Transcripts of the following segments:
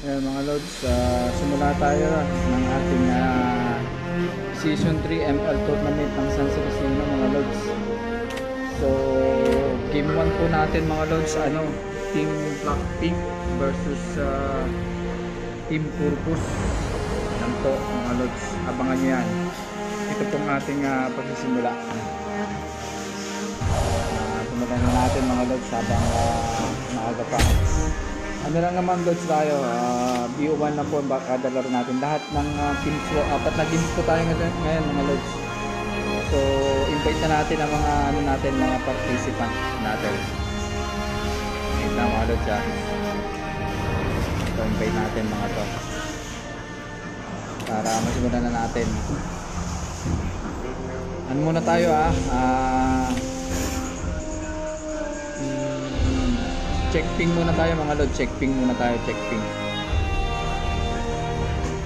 Ayan mga lods, simula tayo ng ating Season 3 ML Tournament ng San Celestino mga lods. So, game 1 po natin mga lods, Team Blackpink versus Team Purpose. Yan po mga lods, abangan nyo yan. Ito pong ating pagsisimula. Simulan na natin mga lods habang maaga pa. Ano lang naman lods tayo, BO1 na po kada laro natin. Lahat ng teams po, 4 na games po tayo ngayon mga lods. So invite na natin ang mga participant natin. Ito na mga lods So invite natin mga to para masimulan na natin. Ano muna tayo check ping muna tayo mga lod, check ping muna tayo, check ping.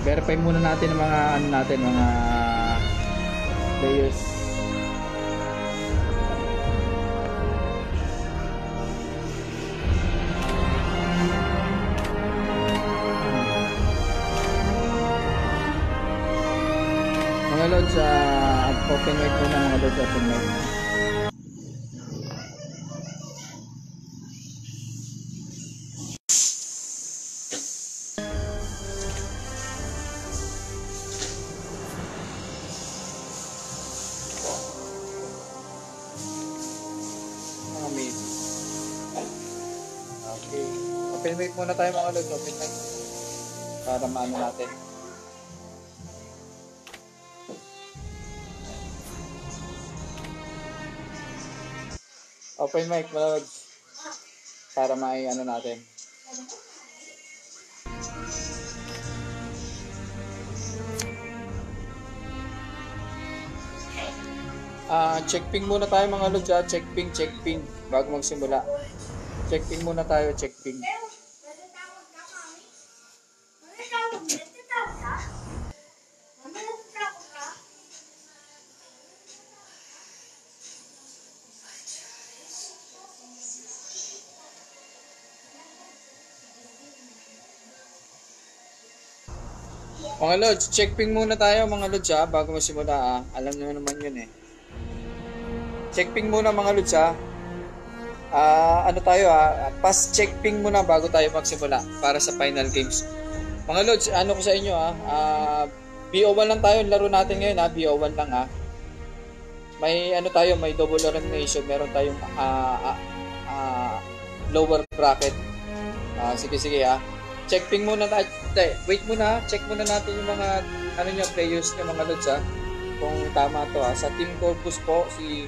Verify muna natin ang mga mga players. Mga lods, open mic muna mga lods, open mic. Okay. Open mic muna tayo mga lods, open mic. Para maano natin. Open mic mga lods. Para ano natin. Check ping muna tayo mga lods, check ping bago magsimula. Check ping muna tayo, check ping. Mga lods, check ping muna tayo mga lods bago magsimula Alam nyo naman yun Check ping muna mga lods pass check ping muna bago tayo magsimula para sa final games. Mga lods, ko sa inyo BO1 lang tayo laro natin ngayon BO1 lang May may double elimination, meron tayong lower bracket. Sige check ping muna tayo. Wait muna, check muna natin yung mga players ng mga lods kung tama to sa Team Corpus po si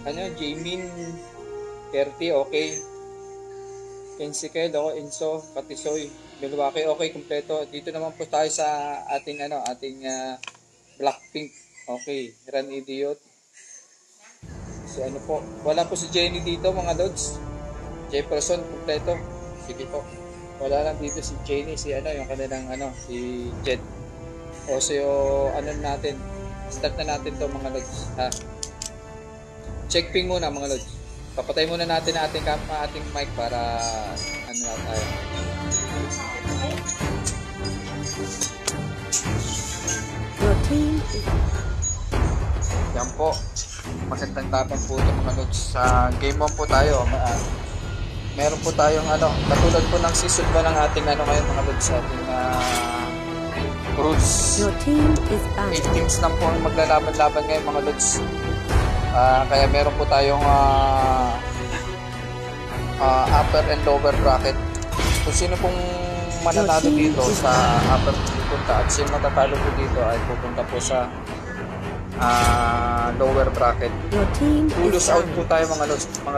Jamin 30 okay. Kensikel Enzo Patisoy Milwaukee okay, kumpleto. Dito naman po tayo sa ating Blackpink okay. Run Idiot si po, wala po si Jenny dito mga lods. Jefferson kumpleto. Sige po, wala lang dito si Jenny, si yung kanilang si Jed. O so natin, start na natin to mga lods Check ping muna mga lods. Papatay muna natin ang ating mic para na tayo. Your team is... Yan po, magandang tapang po ito mga lods. Sa game 1 po tayo. Meron po tayong katulad po ng season 1 ng ating ngayon mga lods, ating Roots. Your team is back. 8 teams lang po ang maglalaban-laban ngayon mga lods. Kaya meron po tayong upper and lower bracket. Kung sino pong mananalo dito sa upper pupunta at sino matatalo po dito ay pupunta po sa lower bracket. Lose out po tayo mga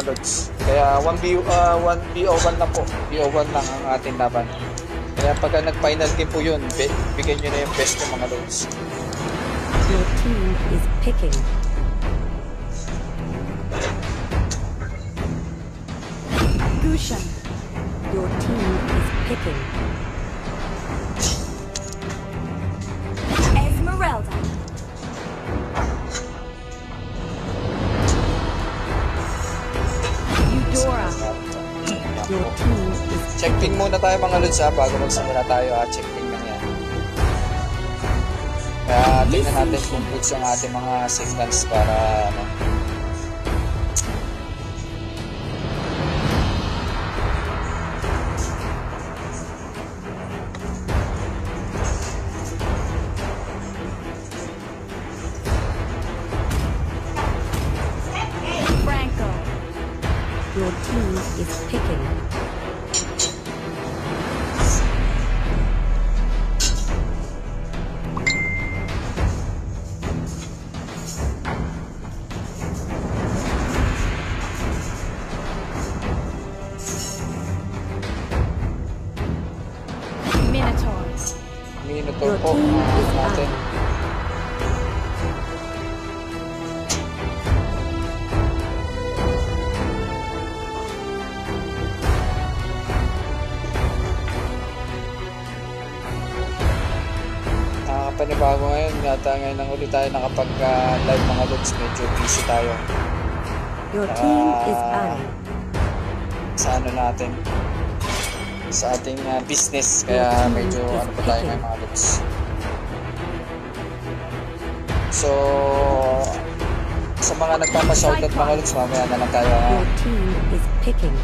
lods. Kaya 1BO1 na po. BO1 lang ang ating laban. Kaya pagka nag-final game po yun, bigyan nyo na yung best ng mga lods. Your team is picking. Gushan. Your team is picking. Esmeralda. Eudora. Your team is Check ping muna tayo mga lods ha, bago magsimula tayo ha. Check ping lang yan. Kaya tingnan natin kung goods yung ating mga signals para ano. Franco. Your team is picking. Minotaur Your po team is natin. Panibago ngayon, yata ngayon lang ulit tayo nakapag-live mga lods, medyo busy tayo. Your team is banning. Sa ano natin, sa ating business, kaya medyo ano pa tayo ngayon mga lods. So, sa mga nagpapashoutout mga lods, mamaya na lang tayo. Your team is picking.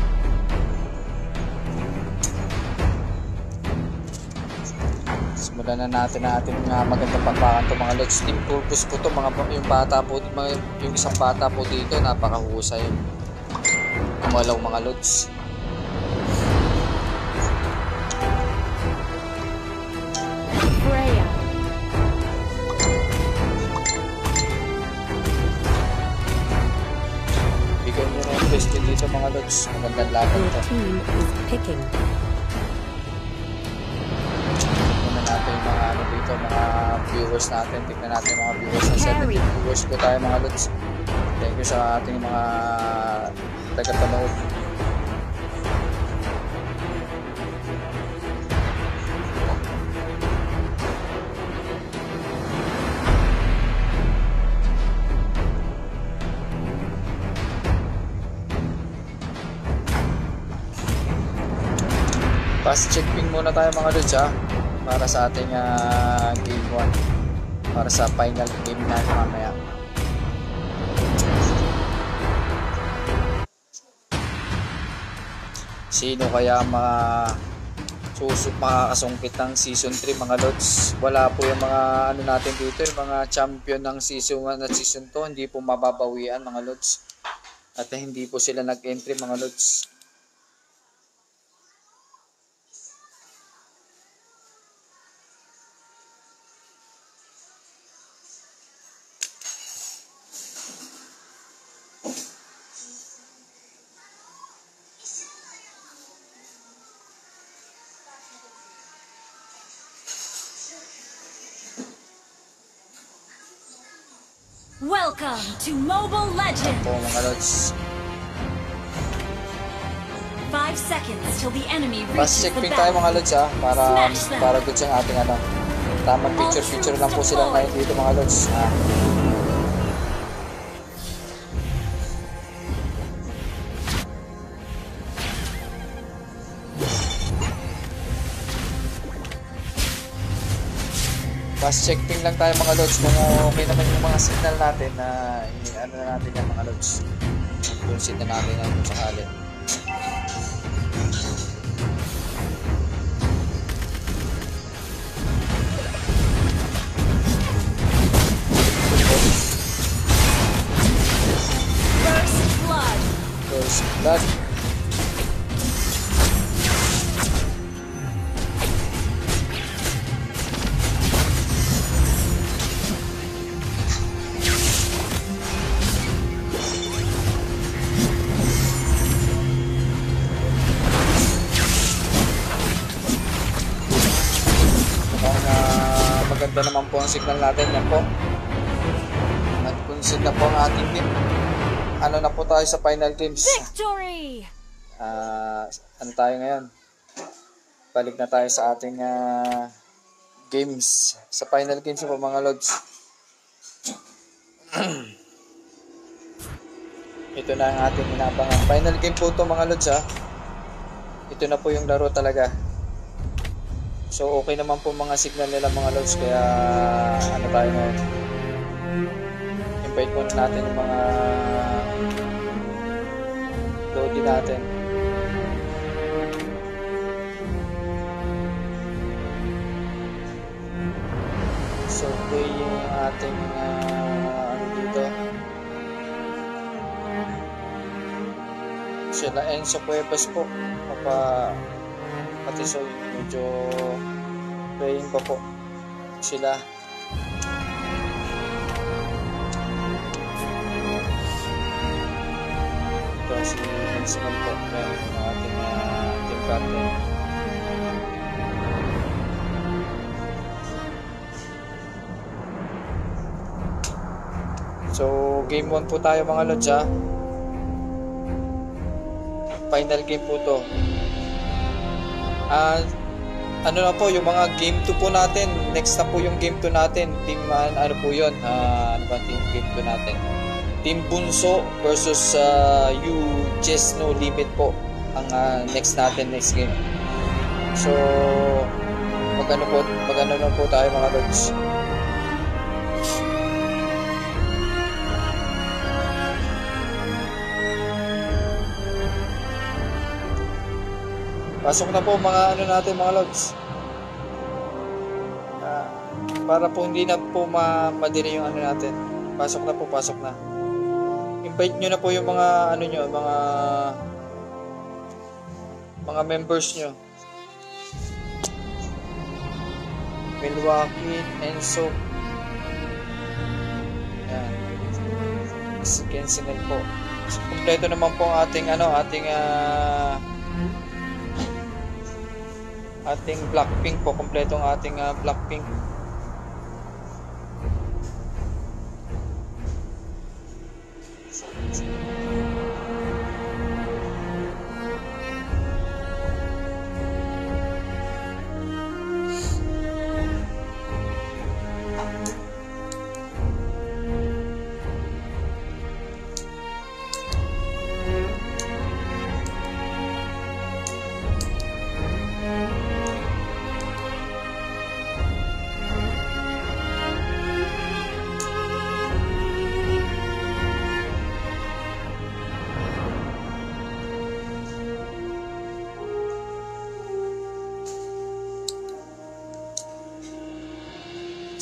Simulan na natin ang ating magandang pagpakan to mga lods. Team purpose po to, yung bata po, yung isang bata po dito, napakahusay. Umalaw mga lods. Freya. Bigyan nyo na yung question dito mga lods. Magandang laban Your to. team is picking. Natin yung mga ano dito, mga viewers natin. Tignan natin yung mga viewers na 70 viewers po tayo mga lods. Thank you sa ating mga taga-panood. Fast check ping muna tayo mga lods ha, para sa ating game 1, para sa final game natin mamaya. Sino kaya makakasungkit ng season 3 mga lods? Wala po yung mga ano natin dito, yung mga champion ng season 1 at season 2, hindi po mababawian mga lods. At hindi po sila nag-entry mga lods. Welcome to Mobile Legends! Po mga lods. 5 seconds till the enemy Fast reaches check the ping tayo mga battle. lods ha, para good sa ating ano. Tamang picture lang po sila ngayon dito mga lods ha. Fast check ping lang tayo mga lods kung okay naman yung mga signal natin na ano na natin yan mga lods. Consider na natin yan kung sakali. First blood. First blood. Maganda naman po ang signal natin. Yan po. Nag-concede na po ang ating team. Ano na po tayo sa final games. Victory! Ano tayo ngayon? Balik na tayo sa ating games. Sa final games po mga lods. Ito na ang ating inabangan. Final game po ito mga lods ha. ito na po yung laro talaga. So okay naman po mga signal nila mga lods, kaya ano tayo ngayon, invite muna natin yung mga loading natin. So okay yung ating ano dito, sila Enzo Cuevas po, pati so medyo playing pa po sila. Ito si Enzo po, yung ating team captain. So game 1 po tayo mga lods ha. Final game po to. Ano na po yung mga game 2 po natin. Next na po yung game 2 natin. Team ano po yun? Ano ba team game 2 natin? Team Bunso versus You Just No Limit po ang next natin, next game. So magano na po tayo mga lods. Pasok na po mga ano natin mga lods. Para po hindi na po madali yung ano natin. Pasok na po, pasok na. Invite nyo na po yung mga ano nyo, mga members nyo. Milwaukee, Enzo. Yan. Si Kensinel po. So, kompleto naman po ang ating ating Blackpink po, kompletong ating Blackpink.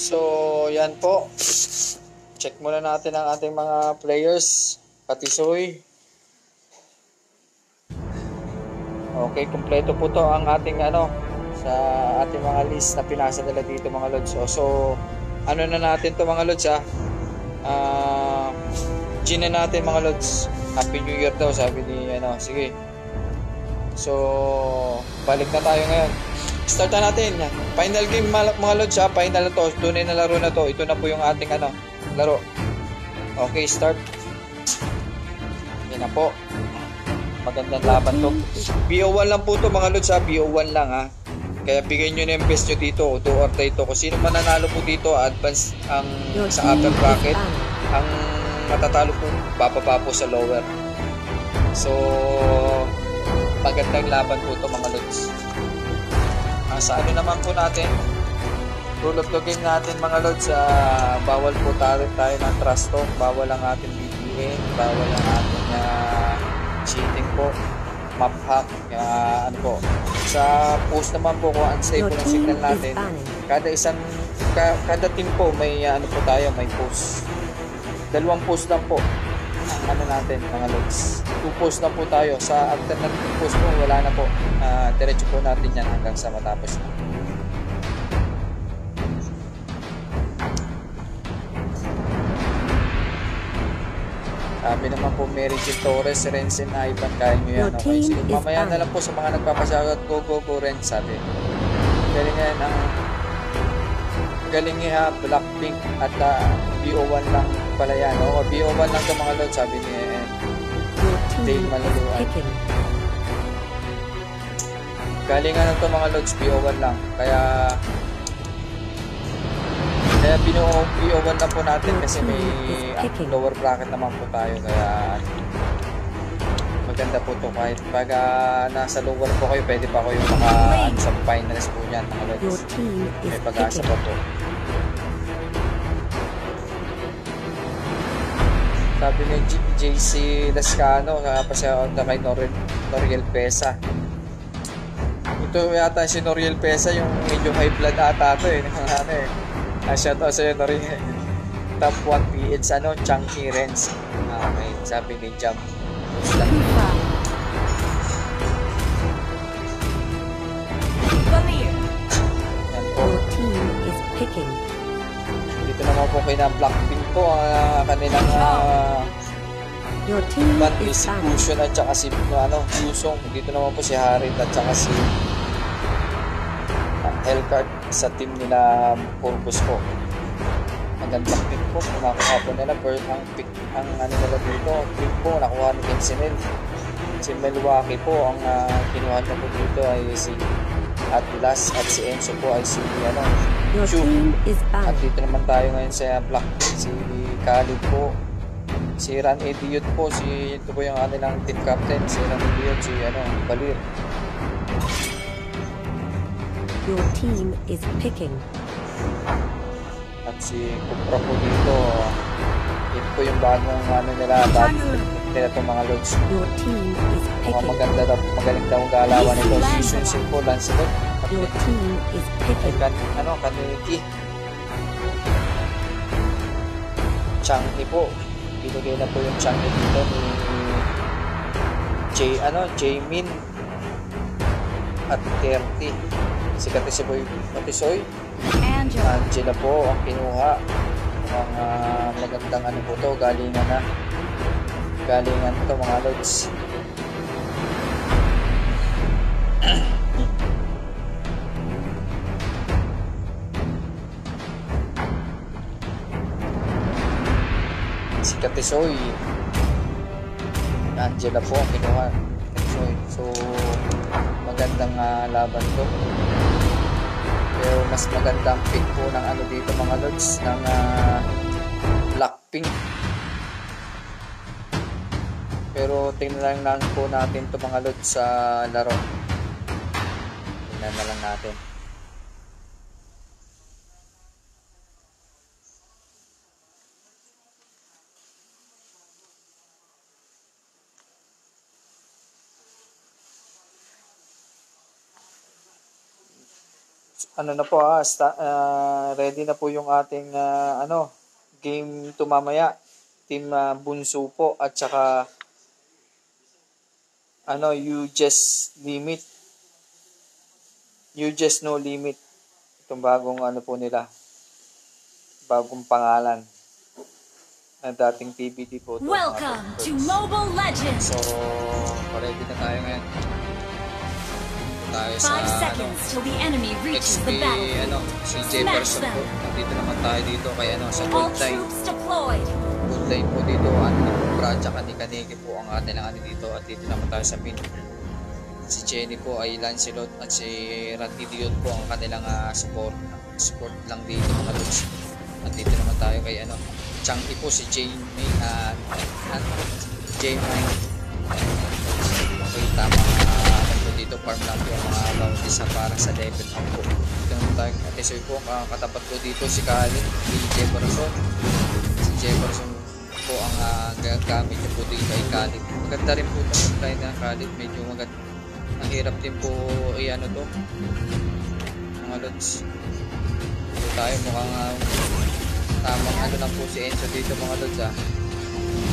So, yan po. Check muna natin ang ating mga players. Pati Soy. Okay, kompleto po to ang ating sa ating mga list na pinasa nila dito mga lods. So, ano na natin to mga lods G na natin mga lods. Happy New Year daw sabi ni sige. So, balik na tayo ngayon. Start na natin. Final game mga lods final na to. Tunay na laro na to. Ito na po yung ating laro. Okay, start. Yan na po. Magandang laban to. BO1 lang po to mga lods BO1 lang Kaya bigay nyo na yung best nyo dito. Do or die to. Kung sino man nanalo po dito, advance ang sa upper bracket. Ang matatalo po, bababa po sa lower. So, magandang laban po to mga lods. Sa ano naman po natin, rule of the game natin mga lods, bawal po tayo ng trust talk, bawal ang ating BPN, bawal ang ating cheating po, map hack, sa post naman po kung unsafe po ng signal natin, kada team po may po tayo, may post, 2 post lang po ang natin mga lods, 2 post lang po tayo, sa alternative post po wala na po, diretso po natin yan hanggang sa matapos na. Sabi naman po Mary Jill Torres, Renzen Ivan, kaya nyo yan. Okay, sige, mamaya na lang po sa mga nagpapasagot, go Ren, sabi. Galing yan ang galing nga Blackpink at BO1 lang pala yan. BO1 lang ito mga lods, sabi ni Dave Malaluan. Galing nga ito mga lods, BO1 lang. Kaya BO1 lang po natin kasi may lower bracket naman po tayo. Kaya maganda po to kahit pag nasa lugar po kayo, pwede pa kayo maka sa finals po niyan mga Your lods. team is May pag-asa picking. pa po. Sabi ni JC Lascano, napasyaonda kay Noriel Pesa. Ito yata si Noriel Pesa, yung medyo high blood ata to eh. Ano eh. Shoutout sa'yo Noriel. Top 1 PH, Chunky Renz. Okay, sabi ni Jam. Tifa. Valir. Yan po. Your team is picking. Dito naman po kay na Blackpink po ang kanilang Your team band is is si back. Fusion at saka si Yusong. Dito naman po si Harit at saka si Hellcard sa team nila Purpose po. Magandang pick po, nakuha po nila ang pick, ang ano nila dito, pick po, nakuha ni Kensinel. Si Milwaukee po, ang kinuha niya po dito ay si Atlas at si Enzo po ay si Your Chu. team is At back. dito naman tayo ngayon sa Blackpink, si Khalid po, si Ran Idiot po, ito po yung kanilang team captain, si Ran Idiot, si Valir. Your team is picking. At si Kupra po dito, ito po yung bagong nila, nila itong mga lods. Your team is Mga picking. maganda daw, magaling daw ang galawan nito. Si Sunsin po, Lancelot. At Your team is ay picking. Kaniki. Changhi po. Binigay na po yung Changhi dito ni Jamin at 30. Si Katisoy. Angela. Angela po ang kinuha. Ang magandang po to, galingan to mga lods. Si Katisoy, Angela po ang kinuha. So magandang laban to. Pero mas magandang pick po ng dito mga lods ng Blackpink. Pero tingnan lang po natin to mga lods sa laro. Tingnan na lang natin. Na po ready na po yung ating game to mamaya. Team Bunso po at saka You Just No Limit. Itong bagong po nila. Bagong pangalan. Na dating PBD po to. Welcome to Mobile Legends. So, ready na tayo ngayon. Tayo 5 sa seconds till the enemy reaches XP, the battlefield. si Jefferson Smash po. them. Nandito naman tayo dito kay sa All gold line. troops deployed. Gold line po dito, Kupra at saka ni Kaneki po ang kanilang dito. At dito naman tayo sa mid. Si Jenny po ay Lancelot at si Randy Dion po ang kanilang support lang dito mga lods. At dito naman tayo kay Changki po, si Jamie J9. Okay, tama dito farm lang po ang mga bounties para sa level up po. Dito naman tayo Katisoy po, katapat po dito si Khalid, si Jefferson. Si Jefferson po ang gagamit niyo po dito ay Khalid. Maganda rin po itong line ng Khalid, medyo maganda. Ang hirap din po to mga lods. Dito tayo mukhang tamang lang po si Enzo dito mga lods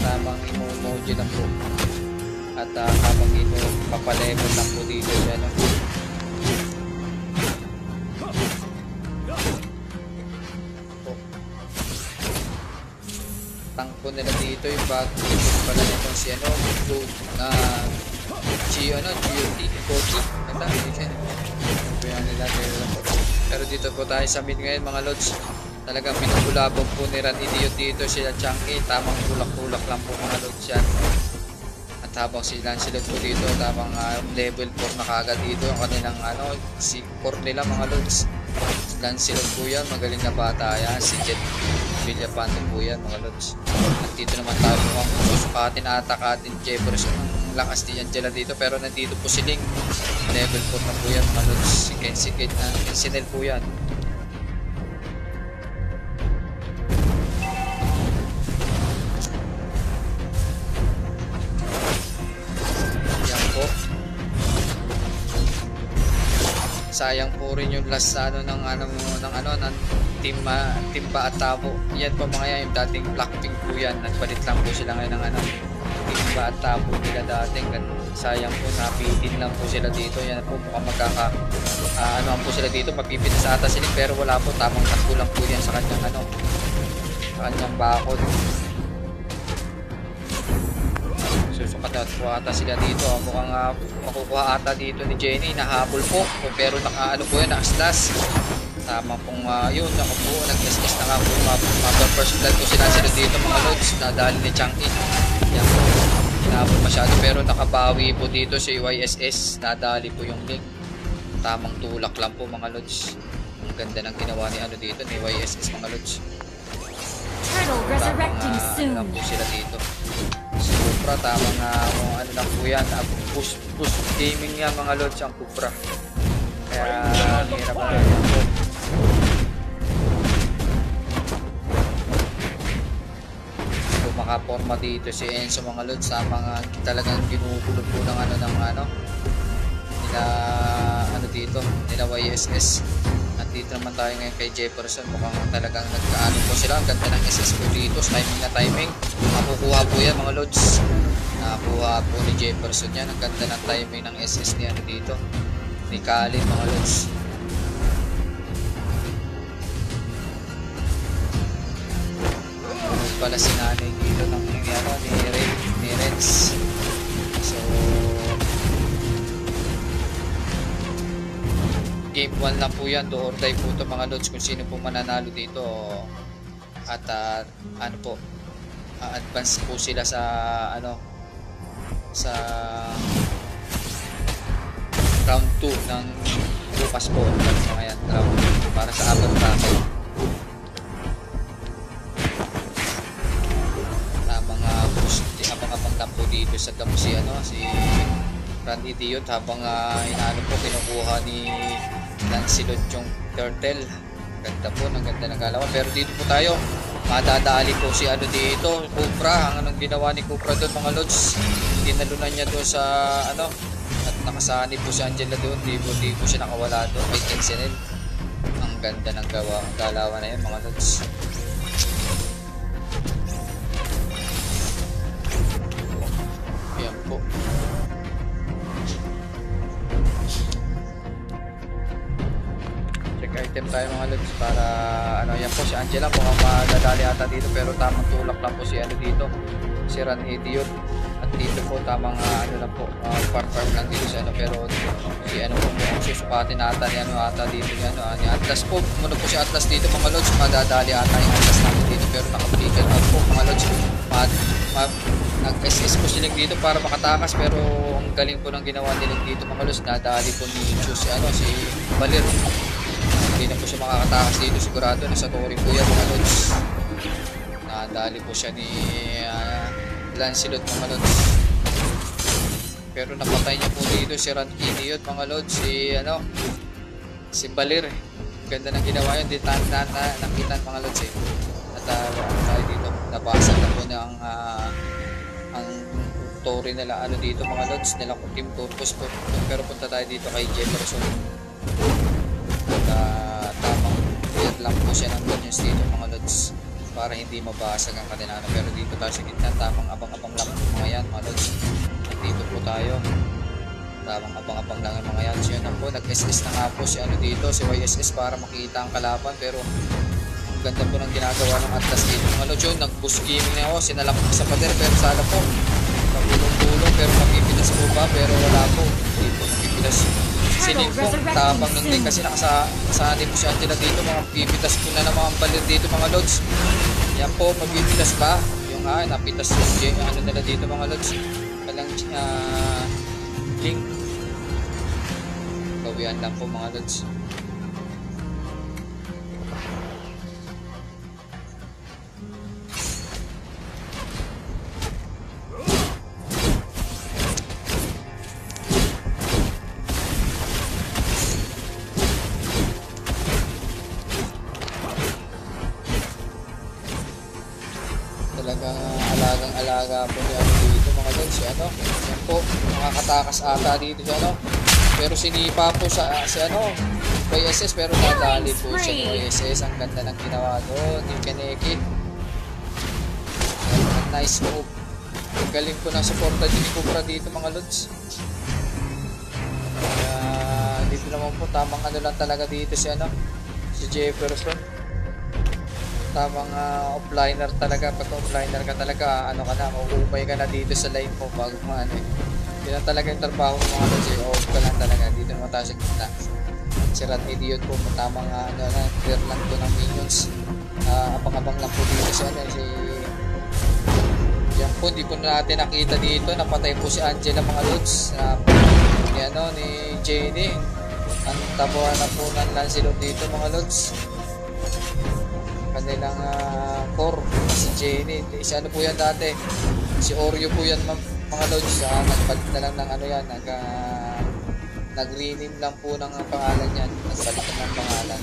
tamang emoji lang po. At habang dito papalevel lang po dito siya tank po nila dito yung bago dito pala nitong si GOT Kochi pero dito po tayo sa mid ngayon mga lods. Talagang pinagulabog po ni Ran Idiot dito sila Chunky, tamang tulak-tulak lang po mga lods yan. At habang si Lancelot po dito, tamang level 4 na kagad dito ang kanilang si core nila mga lods. Lancelot po yan, magaling na bata yan, si Jet Villapanto po yan mga lods. At dito naman tayo mukhang susukatin at atakatin Jefferson. Ang lakas ni Angela dito, pero nandito po si Ling. Level 4 na po yan mga lods. Si Kensinel po yan. Yan po. Sayang po rin yung last ng Team Baatabo. Yan po mga yan, yung dating Blackpink po yan. Nagpalit lang po sila ngayon ng Team Baatabo nila dating. Sayang po, napitin lang po sila dito. Yan po, mukhang po sila dito, mapipitas ata sila, pero wala po, tamang takbo lang po yan sa kanyang sa kanyang bakod. Susukat na po ata sila dito. Mukhang makukuha ata dito ni Jenny, nahabol po, pero po yan, nakaslas. Tama pong yun, ako po, nag-gas na nga po, first blood po sila dito mga lods, nadali ni Chang'e. Yan po, hinabol masyado, pero nakabawi po dito si YSS, nadali po yung Ling. Tamang tulak lang po mga lods. Ang ganda ng ginawa ni dito, ni YSS mga lods. Turtle resurrecting soon. Lang po sila dito. Si Cupra, tamang lang po yan, push gaming yan mga lods, ang Cupra. Kaya hirap na yan po. Makaporma dito si Enzo mga lods sa mga talagang ginugulo po ng nila YSS. At dito naman tayo ngayon kay Jefferson, mukhang talagang nagkaano po sila. Ang ganda ng SS po dito, timing. Nakukuha po yan mga lods, nakuha po ni Jefferson yan. Ang ganda ng timing ng SS ni dito, ni Kalin mga lods. Pala si nanay dito ng ni Renz. So game 1 lang po yan, do or die po ito mga lods, kung sino po mananalo dito. At advance po sila sa sa round 2 ng bukas po mga yan, para sa apat bracket. Abang-abang lang po dito sa damo si Randy Diot, habang po kinukuha ni Lancelot yung turtle. Ganda po, ng ganda ng galawan. Pero dito po tayo, madadali po si dito, Cupra. Ang ginawa ni Cupra doon mga lods, dinalunan niya doon sa at nakasani po si Angela doon, di po siya nakawala doon kay Kensinel. Ang ganda ng galawan na yun mga lods. Yan po. Check item tayo mga lods para yan po si Angela, mukhang madadali ata dito, pero tamang tulak lang po si dito, si Ran Idiot. At dito po tamang lang po, farm lang dito si pero si po susukatin ata ni ata dito ni Atlas po. Muna po si Atlas dito mga lods, madadali ata yung Atlas natin dito, pero nakablikan out po mga lods. Nag-SS po sila dito para makatakas, pero ang galing po ng ginawa nila dito mga lods. Nadali po ni si Balir. Hindi na po siya makakatakas dito, sigurado na sa Tori po yan mga lods. Nadali po siya ni Lancelot mga lods, pero napatay niya po dito si Ran Idiot mga lods, si Balir. Ganda ng ginawa yun, di nakita mga lods at tayo dito, nabasag na po ng ang Tori nila dito mga lods, nila Team Turcos po. Pero punta tayo dito kay Jefferson at tamang clear lang po siya ng banyos dito mga lods para hindi mabasag ang kanila. Pero dito tayo sa gitna, tamang abang-abang lang mga yan mga lods. At dito po tayo, tamang abang-abang lang ang mga yan. So yun na po, nag-SS na nga po si dito, si YSS, para makita ang kalaban. Pero ang ganda po ng ginagawa ng Atlas dito mga lods. Yun, nag-boost gaming na ako, sinalak sa pader, pero sana po nagulong-gulong, pero mapipilas po ba? Pero wala po, hindi po mapipilas. Siling po, tapang ng Ling kasi nakasali po si Angela dito. Mga pipitas po na mga Balir dito mga lods. Yan po, mapipitas ba? Yung napitas yung nila dito mga lods. Walang Ling. Bawian lang po mga lods. alaga po ni ano dito mga lods. Si ano, yan po, nakakatakas ata dito si ano. Pero sinipa po si ano, YSS, pero nadali po siya ni YSS. Ang ganda ng ginawa doon, yung Kaneki. Nice move. Ang galing po ng suporta ni Cobra dito mga lods. Dito naman po, tamang ano lang talaga dito si ano, si Jefferson. Tamang offliner talaga. Pag offliner ka talaga, ano ka na, maubay ka na dito sa lane mo bago ano eh. Yun ang talaga yung trabaho ng mga lods eh. Off ka lang talaga. Dito naman tayo sa gitna. Si Rat Idiot po, tamang ano na, clear lang po ng minions. Abang-abang lang po dito si ano, si yan po, di po natin nakita dito. Napatay po si Angela mga lods. Ni ano, ni Jenny. Ang tabuhan na po ng Lancelot dito mga lods. Kanilang core, si Jenny. Si ano po yan dati? Si Oreo po yan mga lods. Nagpalit na lang ng ano yan. Nag-rename lang po ng pangalan yan. Nagpalit ng pangalan.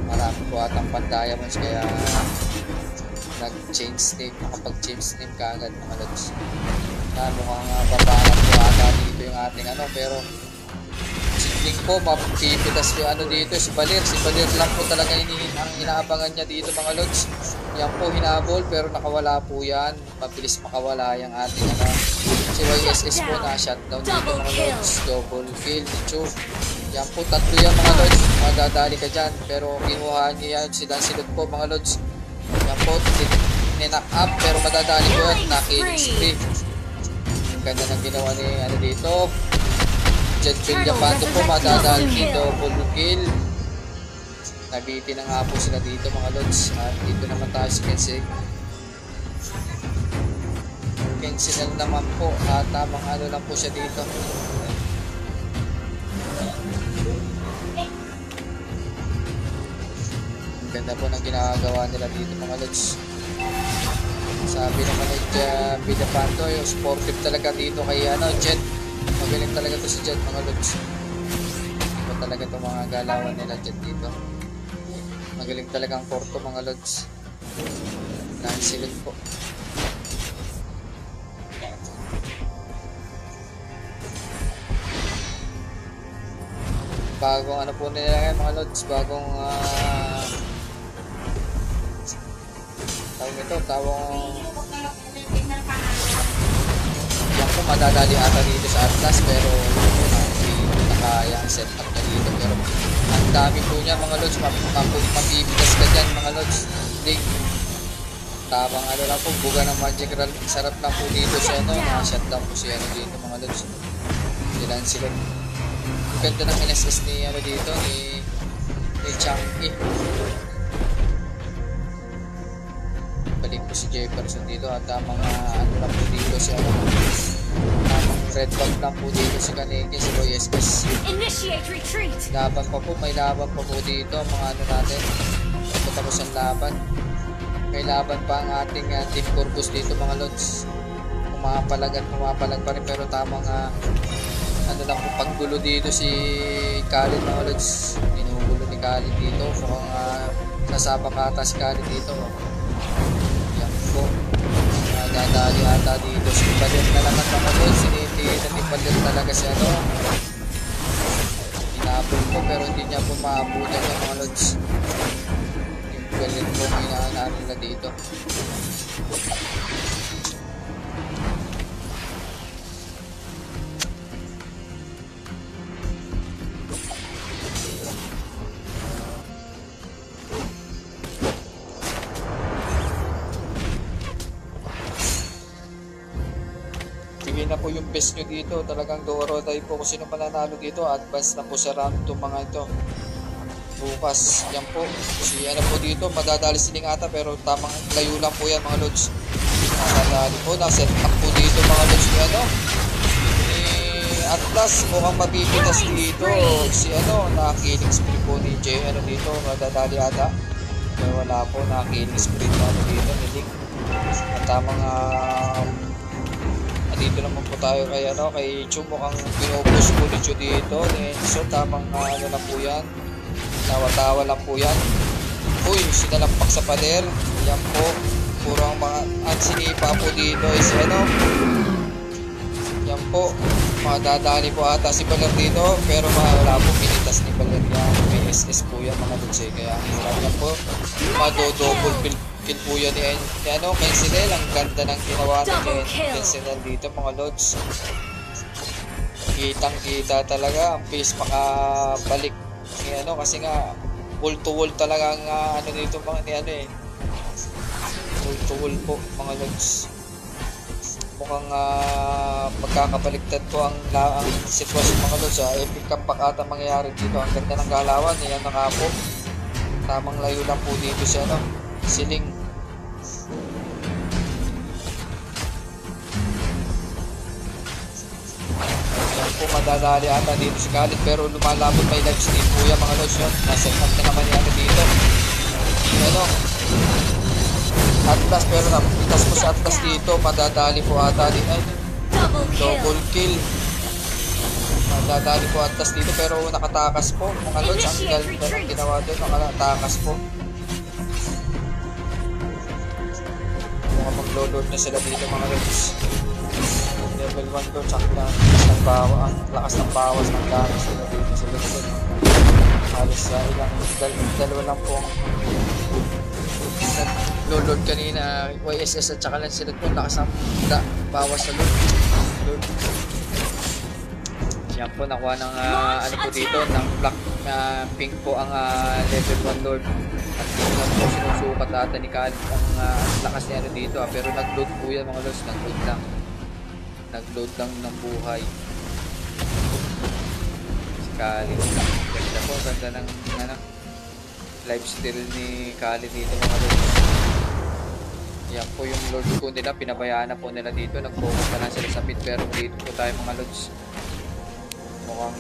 Marami po atang pan-diamonds kaya nag-change name, nakapag-change name kaagad mga lods. Mukhang babanat po ata dito yung ating ano, pero simpleng po, mapipitas yung ano dito, si Balir lang po talaga ang inaabangan niya dito mga lods. Yan po hinabol, pero nakawala po yan, mabilis makawala yung ating ano, si YSS po na shutdown dito mga lods, double kill, Chu. Yan po, tatlo yan mga lods, madadali ka dyan, pero kinuha niya yan si Lancelot po mga lods. Yan po, ninak up pero madadali ko yan, na-killing spree. Ang ganda ng ginawa ni ano dito. Jet Villapanto po, madadali double kill. Nabiti na nga po sila dito mga lods. At dito naman tayo si Kensinel naman po. At tamang ano lang po siya dito. Ganda po ng ginagawa nila dito mga lods. Sabi naman ni Villapanto, yung sportive talaga dito kay ano, Jet. Magaling talaga to si Jet mga lods. Ito talaga itong mga galawan nila Jet dito. Magaling talagang Porto mga lods. Lancelot po. Bagong ano po nila ngayon mga lods, bagong yan po, madadali ata dito sa Atlas, pero hindi nakaya ang setup na dito. Pero ang dami po niya mga lods, mapipitas ka dyan mga lods. Dig. Tabang ano lang po, buga ng Magic Run. Sarap lang po dito siya, no? Shutdown po siya dito mga lods. Ilan sila. Ang ganda ng NSS ni ano dito, ni Changki. Balik po si Jefferson dito at mga ano lang po dito siya. Tamang red bag lang po dito si Kaneki, si YSS. Initiate retreat. Laban pa po, may laban pa po dito mga ano natin. Tapos ang laban. May laban pa ang ating Team Corpus dito mga lods. Pumapalag pa rin, pero tamang ano lang po, paggulo dito si Khalid mga lods. Inugulo ni Khalid dito. Mukhang nasabak ata si Khalid dito. Yan po. Dadali ata dito si Balir na naman mga lods. Sinititan ni Balir talaga si ano. Inabot po pero hindi niya po maabutan yung mga lods. Yung Balir po inaanaan nila dito. Bigay na po yung best nyo dito. Talagang Doro tayo po. Kung sino mananalo dito, advance na po sa round 2 mga ito. Bukas. Yan po. Si ano po dito, madadali siling ata, pero tamang layo lang po yan mga lods. Madadali po. Na-set up po dito mga lods ni ano. Ni Atlas. Mukhang mapipitas dito. Si ano, na-killing spree po ni Jay. Ano dito, madadali ata. Pero wala po, na-killing spree po ano dito. Nilik. At tamang dito naman po tayo kay ano, kay Chu. Mukhang pinupus po ni Chu dito ni Enzo. Tamang ano lang po yan, tawa-tawa lang po yan. Uy, sinalampak sa pader. Yan po, puro ang sinipa po dito is ano, yan po, madadali po ata si Baler dito, pero wala po, pinitas ni Baler yan. May SS po yan mga lods eh, kaya ang hirap yan po, double kill po yan ni ano, Kensinel. Ang ganda ng ginawa ni Kensinel dito mga lods, kitang kita talaga, ang pace makabalik ni ano, kasi nga wall to wall talaga ang ano dito mga ni ano eh, wall to wall po mga lods. Mukhang pagkakabaliktad po ang sitwasyon mga lods. Epic comeback ata mangyayari dito. Ang ganda ng galawan, yan na nga po, tamang layo lang po dito si ano, Siling. Yan po, madadali ata dito si Khalid, pero lumalabot, may live stream po yan mga lods. Nasa up na naman yan dito ano, Atlas, pero napitas po sa Atlas dito, madadali po ata din ay double kill. Madadali po Atlas dito, pero nakatakas po mga lods. Ang ganda ng ginawa doon, nakatakas po. Mukhang mag-load na sila dito mga lods. Level 1 doon, ang lakas ng bawas ng damage sila dito sa likod. Halos ilang dalawa lang po ang nag-load kanina, YSS at saka lang sila po, lakas ng bawas sa load. Yan po, nakuha ng ano po dito, ng black pink po ang level 1 lord. At dito lang po sinusukat ata ni Khalid ang lakas niya ano dito, pero nag-load po yan mga lods, nag-load lang ng buhay si Khalid. Ganda po, ganda ng ano, lifestyle ni Khalid dito mga lods. Yan po yung lord po nila, pinabayaan na po nila dito, nag-focus na lang sila sa mid, pero dito po tayo mga lods. Mukhang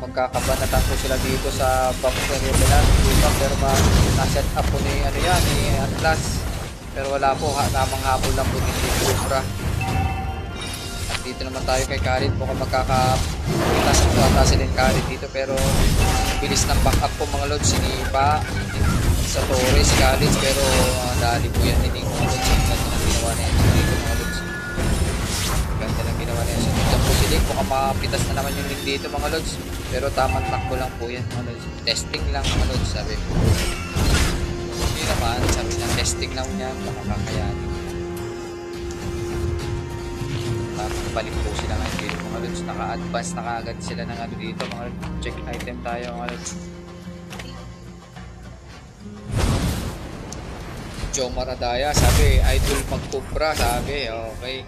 magkakabanatan po sila dito sa box area nila, pero na-set up po ni ano yan, ni Atlas, pero wala po, tamang habol lang po ni Cobra. At dito naman tayo kay Khalid, mukhang magkakapitas po ata sila ni Khalid dito, pero bilis ng back up po mga lods, sinipa sa Torres si Khalid, pero dali po yan din mga lods. Ganda ng ginawa na yan dito mga lods, ganda ng ginawa na yan. So dito po sila, mukhang makapitas na naman yung link dito mga lods, pero tamang takbo lang po yan mga lods, testing lang mga lods, sabi ko. Hindi naman, sabi niya testing lang yan, makakayanin. Balik po sila ngayon dito mga lods, naka-advance na kaagad sila ng ano dito mga lods. Check item tayo mga lods. Joe Maradaya, sabi idol magkupra, sabi okay.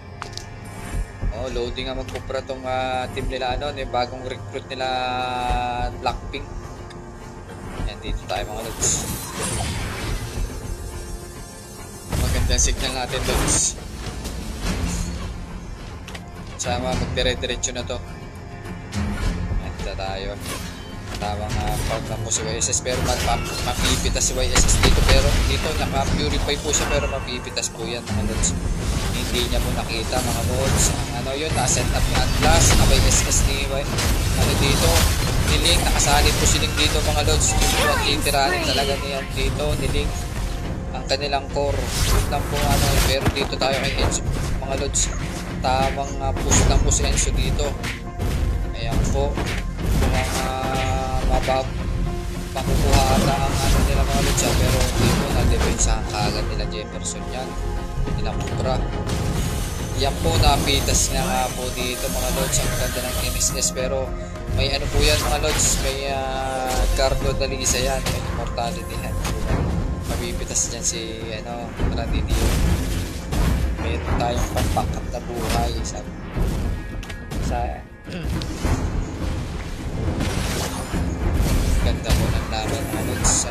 Oh, loading nga magkupra tong team nila ano, yung bagong recruit nila Blackpink. Yan, dito tayo mga lods. Magandang signal natin lods. Sama magdire-diretso na to. Ito tayo. Tamang pag na po si YSS, pero mapipitas si YSS dito, pero dito naka-purify po siya, pero mapipitas po yan mga lods. Hindi niya po nakita mga lods. Ano yun, na-set up ni Atlas, na YSS ni ano dito, niling, nakasalit po siling dito mga lods. Yung ang literanin talaga niyan dito, niling ang kanilang core. Yun lang po ano, pero dito tayo kay Enzo mga lods. Tamang push lang po si Enzo dito. Ayan po, makukuha ata ang ano nila mga lods, pero hindi po na-defensahan kaagad nila Jefferson yan, nila Cobra. Yan po, napitas nga nga po dito mga lods, ang ganda ng MSS, pero may ano po yan mga lods, may Carlo Dalisa yan, may immortality yan, mapipitas dyan si ano, Radidio. Meron tayong pang-backup na buhay sa ganda po ng laban mga lods.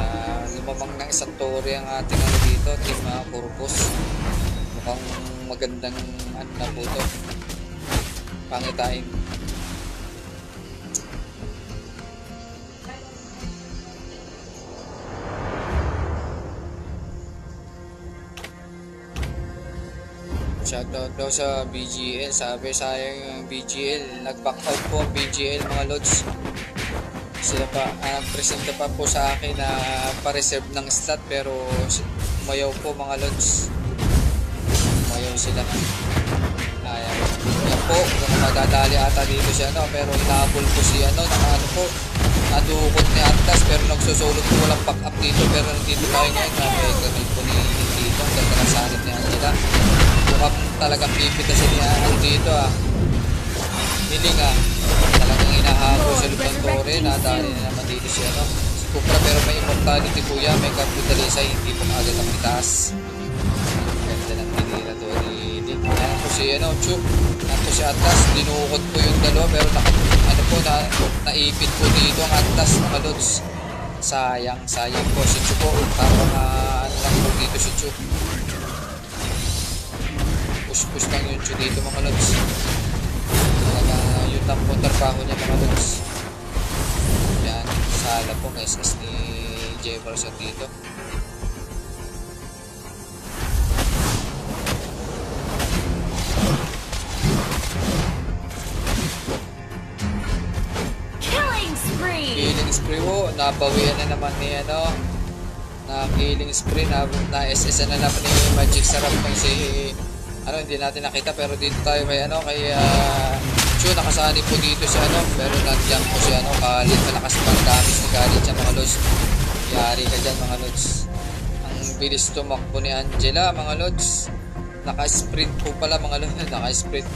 Lumamang ng isang tore ang ating ano dito, team Corpus. Mukhang magandang ano na po ito, pangitain. Shoutout daw sa BGL, sabi sayang yung BGL, nag-back out po ang BGL mga lods. Sila pa presenta pa po sa akin na pa-reserve ng slot, pero Umayaw po mga lods. Umayaw sila. Ayan. Yan po, kung madadali ata dito siya, no? Pero inaabol po si ano, nadukot ni Atlas, pero nagsusulot po walang back up dito. Pero nandito tayo ngayon, may gamit po ni dito. Ang ganda ng sanit ni Angela. Mukhang talagang pipitasin niya dito Hiling talagang hinahabol sa loob ng tore. Nadali na naman dito siya, no? Si Kupra, pero may immortality po yan. May capitalisay, hindi po agad ang itaas. Ganda ng tinira to ni Dick. Ayan po si Chu. Ayan po si Atlas. Dinukot po yung dalawa, pero naipit po dito ang Atlas, mga lods. Sayang po si Chu po. Parang lang po dito si Chu. Push lang yung Chu dito, mga lods. Yun lang po trabaho niya, mga lods. Yan, sala po ng SS ni Jefferson dito. Killing spree po, nabawian na naman ni na killing spree na SS na naman ni Magic Sarap ng si hindi natin nakita, pero dito tayo kay Chu, nakasali po dito si pero nandiyan po si Khalid, malakas pang damage ni Khalid siya, mga lods. Yari ka dyan, mga lods. Ang bilis tumakbo ni Angela, mga lods. Naka-sprint po pala, mga lods. Naka-sprint.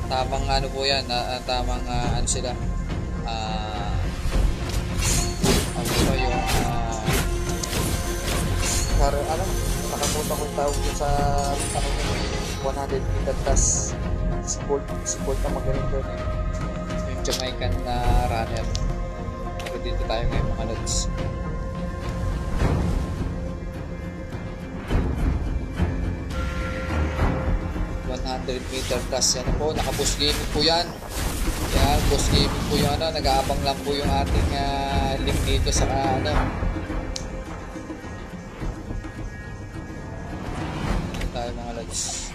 Tamang po yan, tamang sila yung parang nakapunta kong tawag dun sa 100 meter plus si Bolt ang magaling doon yung Jamaican na runner, pero dito tayo ngayon, mga lods. Meter plus yan po, naka-boss gaming po yan. Yan, boss gaming po yung nag-aabang lang po yung ating link dito sa tayo, mga lods.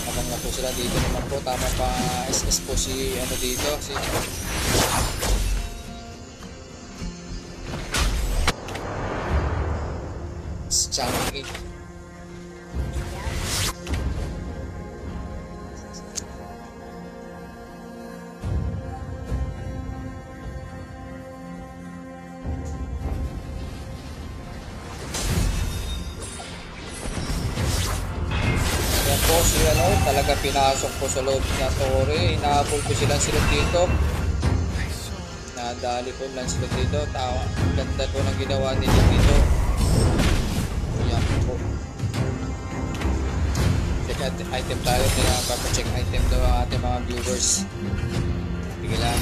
Abang na po sila dito naman po, tama pa SS po si dito, si Changi. Si talaga pinasok po sa loob na tore, inaabol po sila dito, nadali po lang sila dito. Ganda po ng ginawa nila dito. Yan po, check item tayo, papacheck item daw ang ating mga viewers. Sige lang,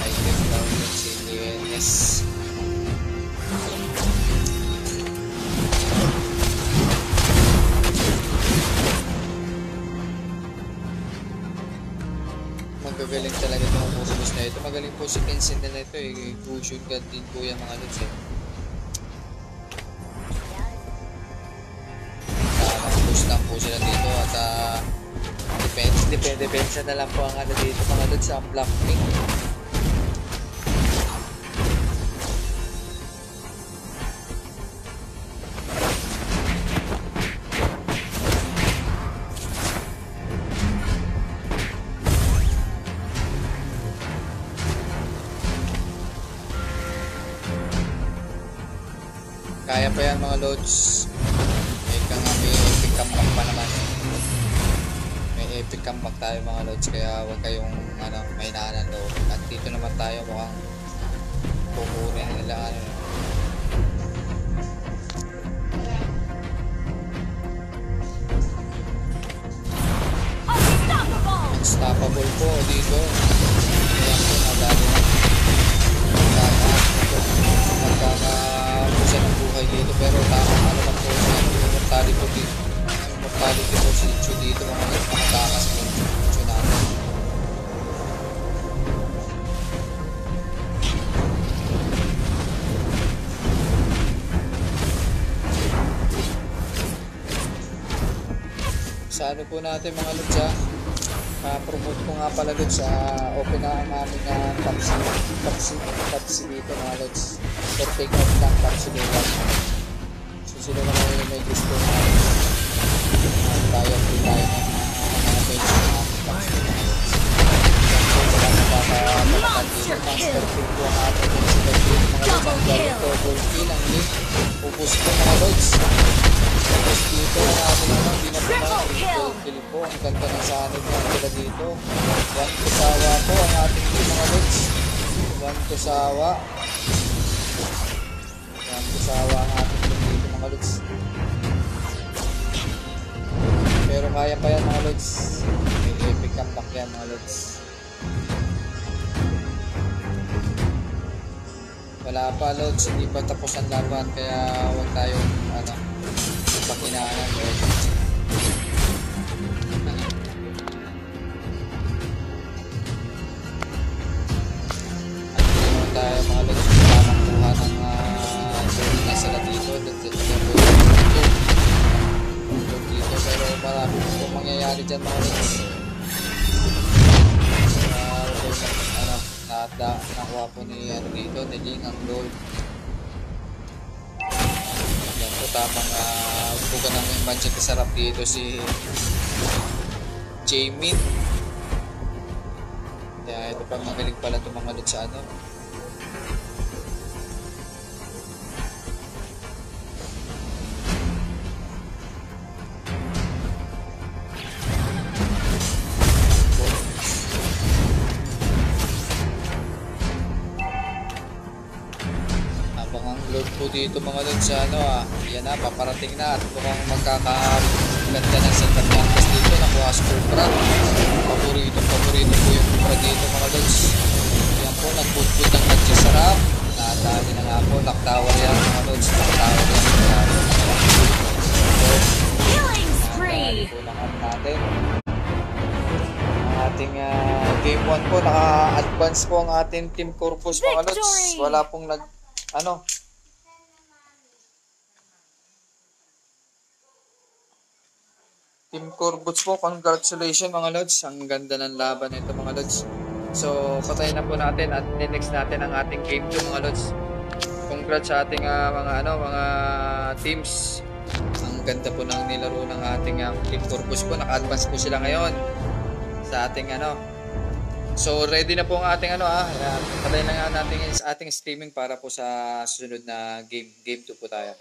item daw si DNS. Magaling talaga itong pusos na ito. Magaling po si Vincent na ito Cushion God din po yan, mga lods push lang po sila dito at depensa na lang po ang dito, mga lods, ang Black Pink. Kaya pa yan, mga lods. May epic comeback pa naman. May epic comeback tayo, mga lods. Kaya huwag kayong may naanan loob. At dito naman tayo mukhang kukunin nila unstoppable po dito. Kaya po nadali na. Magkakapusan ng buhay dito, pero tamang lang po siya. Immortality po si Chu dito, mga nakatakas po Chu natin. Sa po natin, mga lods, promote ko nga pala lods, open na ang aming top C dito, mga lods. for take off lang para sinulan. So sino naman yung may gusto na tayo ng mga bench na Monster kill. Double kill ang link. Ubus po mga lods. Tapos dito ang ating hindi na Triple kill. kill po. Ang ganda ng sanib na sila dito. One Kusawa po ang ating team mga lods. One Kusawa. One Kusawa ang ating team dito mga lods. Pero kaya pa yan mga lods. May epic comeback yan mga lods. Wala pa lods, hindi pa tapos ang laban kaya huwag tayong pakinaan lods. Ano tayo mga lods, makakuha ng zone na sila dito pero marami po mangyayari dyan mga lods. Nakuha po ni dito, niling ang gold. Yan po tamang buka ng mancha kasarap dito si Jamin. Kaya ito pa magaling pala itong mga lods sa ano. Load po dito mga lods sa yan na, paparating na at mukhang magkakaganda ng setup contest dito. Nakuha si Cobra. Paborito po yung Cobra dito mga lods. Yan po, nagputput ng nagsasarap. Nadali na nga po, lock tower yan mga lods. Lock tower yan. Killing spree. Po lahat natin. Ang ating game 1 po, naka-advance po ang ating Team Corpus mga lods. Wala pong Team Corbuts po, congratulations mga lods. Ang ganda ng laban nito mga lods. So, patayin na po natin at next natin ang ating game 2 mga lods. Congrats sa ating mga teams. Ang ganda po ng nilaro ng ating Team Corbuts po. Naka-advance po sila ngayon sa ating So, ready na po ang ating patayin na nga natin sa ating streaming para po sa susunod na game 2 po tayo.